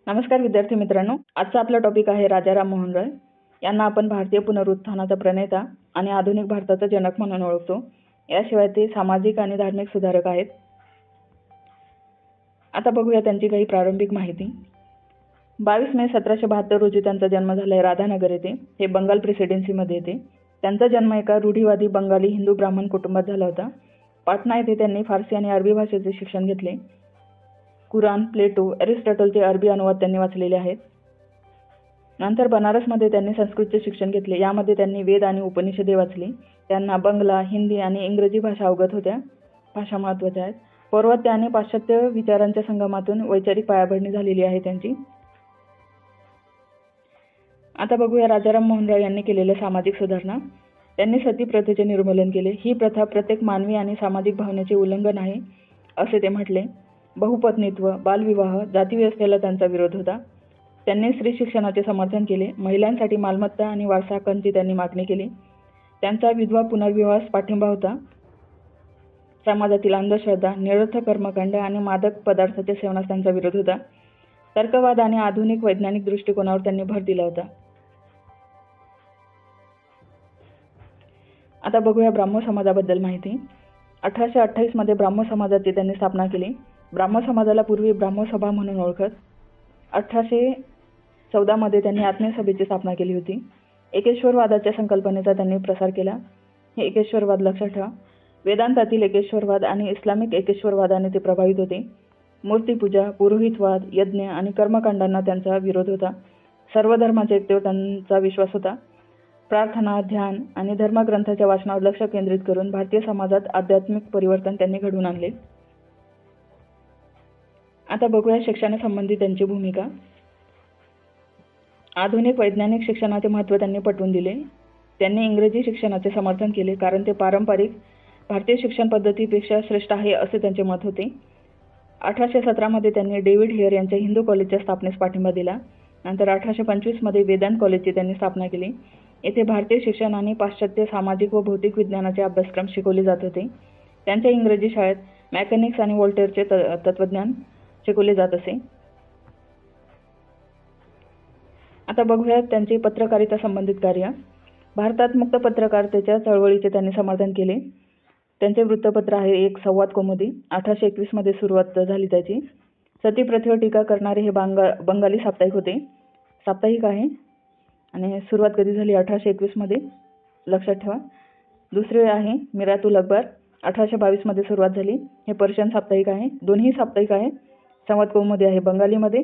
नमस्कार विद्यार्थी मित्रांनो, आजचा आपला टॉपिक आहे राजा राममोहन रॉय. यांना आपण भारतीय पुनरुत्थानाचा प्रणेता आणि आधुनिक भारताचा जनक म्हणून ओळखतो. याशिवाय ते सामाजिक आणि धार्मिक सुधारक आहेत. आता बघूया त्यांची काही प्रारंभिक माहिती. 22 मे 1772 रोजी त्यांचा जन्म झालाय राधानगर येथे. हे बंगाल प्रेसिडेन्सीमध्ये येते. त्यांचा जन्म एका रूढीवादी बंगाली हिंदू ब्राह्मण कुटुंबात झाला होता. पाटणा येथे त्यांनी फारसी आणि अरबी भाषेचे शिक्षण घेतले. कुराण, प्लेटो, एरिस्टॉटलचे अरबी अनुवाद त्यांनी वाचलेले आहेत. नंतर बनारसमध्ये त्यांनी संस्कृतचे शिक्षण घेतले. यामध्ये त्यांनी वेद आणि उपनिषदे वाचली. त्यांना बंगला, हिंदी आणि इंग्रजी भाषा अवगत होत्या. भाषा महत्त्वाच्या आहेत. पौर्वात्य आणि पाश्चात्य विचारांच्या संगमातून वैचारिक पायाभरणी झालेली आहे त्यांची. आता बघूया राजा राममोहन रॉय यांनी केलेल्या सामाजिक सुधारणा. त्यांनी सती प्रथेचे निर्मूलन केले. ही प्रथा प्रत्येक मानवी आणि सामाजिक भावनेचे उल्लंघन आहे असे ते म्हटले. बहुपत्नीत्व, बालविवाह, जातीव्यवस्थेला त्यांचा विरोध होता. त्यांनी स्त्री शिक्षणाचे समर्थन केले. महिलांसाठी मालमत्ता आणि वारसा हक्कांची त्यांनी मागणी केली. त्यांचा विधवा पुनर्विवाहास पाठिंबा होता. समाजातील अंधश्रद्धा, निरर्थक कर्मकांड आणि मादक पदार्थाच्या सेवनास त्यांचा विरोध होता. तर्कवाद आणि आधुनिक वैज्ञानिक दृष्टिकोनावर त्यांनी भर दिला होता. आता बघूया ब्राह्मो समाजाबद्दल माहिती. 1828 मध्ये ब्राह्मो समाजाची त्यांनी स्थापना केली. ब्राह्मो समाजाला पूर्वी ब्राह्मो सभा म्हणून ओळखत. 1814 मध्ये त्यांनी आत्मीय सभेची स्थापना केली होती. एकेश्वरवादाच्या संकल्पनेचा त्यांनी प्रसार केला. हे एकेश्वरवाद लक्षात ठेवा. वेदांतातील एकेश्वरवाद आणि इस्लामिक एकेश्वरवादाने ते प्रभावित होते. मूर्तीपूजा, पुरोहितवाद, यज्ञ आणि कर्मकांडांना त्यांचा विरोध होता. सर्व धर्माच्या एकतेवर त्यांचा विश्वास होता. प्रार्थना, ध्यान आणि धर्मग्रंथाच्या वाचनावर लक्ष केंद्रित करून भारतीय समाजात आध्यात्मिक परिवर्तन त्यांनी घडवून आणले. आता बघूया शिक्षणासंबंधी त्यांची भूमिका. आधुनिक वैज्ञानिक शिक्षणाचे महत्त्व त्यांनी पटवून दिले. त्यांनी इंग्रजी शिक्षणाचे समर्थन केले कारण ते पारंपरिक भारतीय शिक्षण पद्धतीपेक्षा श्रेष्ठ आहे असे त्यांचे मत होते. 1817 मध्ये त्यांनी डेव्हिड हेयर यांच्या हिंदू कॉलेजच्या स्थापनेस पाठिंबा दिला. नंतर 1825 मध्ये वेदांत कॉलेजची त्यांनी स्थापना केली. येथे भारतीय शिक्षण आणि पाश्चात्य सामाजिक व भौतिक विज्ञानाचे अभ्यासक्रम शिकवले जात होते. त्यांच्या इंग्रजी शाळेत मॅकॅनिक्स आणि व्होल्टेअरचे तत्त्वज्ञान शिकवले जात असे. आता बघूया त्यांचे पत्रकारिता संबंधित कार्य. भारतात मुक्त पत्रकारितेच्या चळवळीचे त्यांनी समर्थन केले. त्यांचे वृत्तपत्र आहे एक संवाद कौमुदी. 1821 मध्ये सुरुवात झाली त्याची. सती प्रथेवर टीका करणारे हे बंगाली साप्ताहिक होते. साप्ताहिक आहे आणि सुरुवात कधी झाली? 1821 मध्ये, लक्षात ठेवा. दुसरे आहे मिरातुल अकबर. 1822 मध्ये सुरुवात झाली. हे पर्शियन साप्ताहिक आहे. दोन्ही साप्ताहिक आहे. संवाद कौमुदी आहे बंगालीमध्ये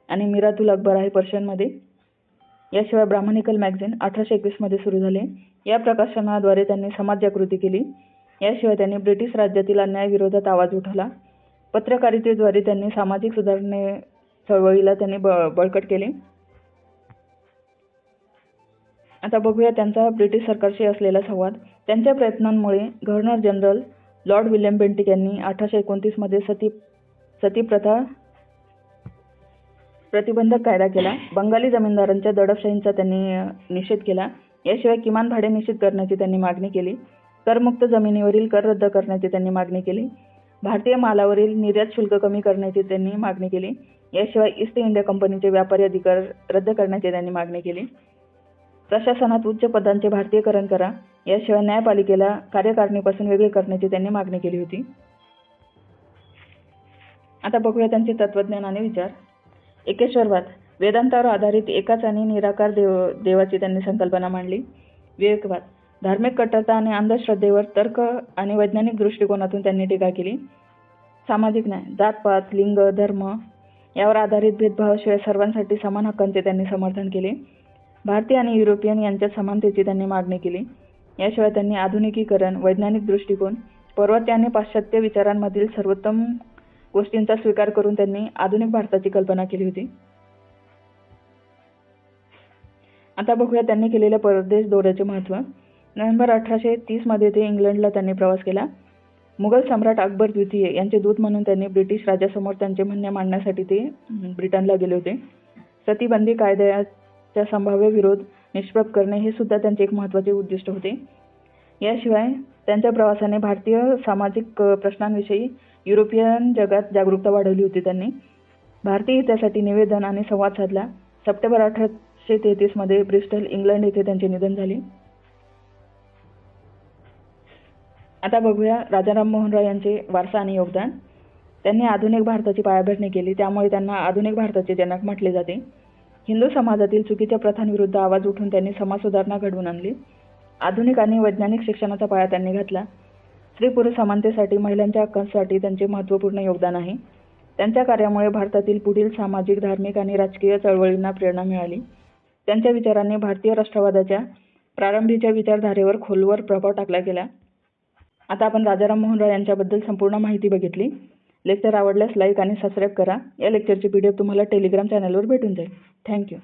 आणि मिरातुल अकबर आहे पर्शियनमध्ये. याशिवाय ब्राह्मणिकल मॅगझिन 1821 मध्ये सुरू झाले. या प्रकाशनाद्वारे त्यांनी समाज जागृती केली. याशिवाय त्यांनी ब्रिटिश राज्यातील अन्यायाविरोधात आवाज उठवला. पत्रकारितेद्वारे त्यांनी सामाजिक सुधारणे चळवळीला त्यांनी बळकट केले. आता बघूया त्यांचा ब्रिटिश सरकारशी असलेला संवाद. त्यांच्या प्रयत्नांमुळे governor general Lord William Bentinck यांनी 1829 मध्ये सती प्रथा प्रतिबंधक कायदा केला. बंगाली जमीनदारांच्या दडपशाहींचा त्यांनी निषेध केला. याशिवाय किमान भाडे निश्चित करण्याची त्यांनी मागणी केली. करमुक्त जमिनीवरील कर रद्द करण्याची त्यांनी मागणी केली. भारतीय मालावरील निर्यात शुल्क कमी करण्याची त्यांनी मागणी केली. याशिवाय ईस्ट इंडिया कंपनीचे व्यापारी अधिकार रद्द करण्याची त्यांनी मागणी केली. प्रशासनात उच्च पदांचे भारतीयकरण करा. याशिवाय न्यायपालिकेला कार्यकारिणीपासून वेगळे करण्याची त्यांनी मागणी केली होती. आता बघूया त्यांचे तत्वज्ञान आणि विचार. एकेश्वरवाद, वेदांतावर आधारित एकाच आणि निराकार देवाची त्यांनी संकल्पना मांडली. विवेकवाद, धार्मिक कट्टरता आणि अंधश्रद्धेवर तर्क आणि वैज्ञानिक दृष्टिकोनातून त्यांनी टीका केली. सामाजिक न्याय, जातपात, लिंग, धर्म यावर आधारित भेदभावाशिवाय सर्वांसाठी समान हक्कांचे त्यांनी समर्थन केले. भारतीय आणि युरोपियन यांच्यात समानतेची त्यांनी मागणी केली. याशिवाय त्यांनी आधुनिकीकरण, वैज्ञानिक दृष्टिकोन, पौर्वात्य आणि पाश्चात्य विचारांमधील सर्वोत्तम गोष्टींचा स्वीकार करून त्यांनी आधुनिक भारताची कल्पना केली होती. आता बघूया त्यांनी केलेल्या परदेश दौऱ्याचे महत्त्व. नोव्हेंबर 1830 मध्ये ते इंग्लंडला त्यांनी प्रवास केला. मुघल सम्राट अकबर द्वितीय यांचे दूत म्हणून त्यांनी ब्रिटिश राजासमोर त्यांचे म्हणणे मांडण्यासाठी ते ब्रिटनला गेले होते. सतीबंदी कायद्याचा संभाव्य विरोध निष्प्रभ करणे हे सुद्धा त्यांचे एक महत्त्वाचे उद्दिष्ट होते. याशिवाय त्यांच्या प्रवासाने भारतीय सामाजिक प्रश्नांविषयी युरोपियन जगात जागरूकता वाढवली होती त्यांनी. भारतीय हितासाठी निवेदन आणि संवाद साधला. सप्टेंबर 1833 मध्ये ब्रिस्टल, इंग्लंड येथे त्यांचे निधन झाले. आता बघूया राजा राममोहन रॉय यांचे वारसा आणि योगदान. त्यांनी आधुनिक भारताची पायाभरणी केली, त्यामुळे त्यांना आधुनिक भारताचे जनक म्हटले जाते. हिंदू समाजातील चुकीच्या प्रथांविरुद्ध आवाज उठवून त्यांनी समाज सुधारणा घडवून आणली. आधुनिक आणि वैज्ञानिक शिक्षणाचा पाया त्यांनी घातला. स्त्री-पुरुष समानतेसाठी, महिलांच्या हक्कांसाठी त्यांचे महत्त्वपूर्ण योगदान आहे. त्यांच्या कार्यामुळे भारतातील पुढील सामाजिक, धार्मिक आणि राजकीय चळवळींना प्रेरणा मिळाली. त्यांच्या विचारांनी भारतीय राष्ट्रवादाच्या प्रारंभीच्या विचारधारेवर खोलवर प्रभाव टाकला गेला. आता आपण राजा राममोहन रॉय यांच्याबद्दल संपूर्ण माहिती बघितली. लेक्चर आवडल्यास लाईक आणि सबस्क्राईब करा. या लेक्चरची PDF तुम्हाला टेलिग्राम चॅनलवर भेटून जाईल. थँक्यू.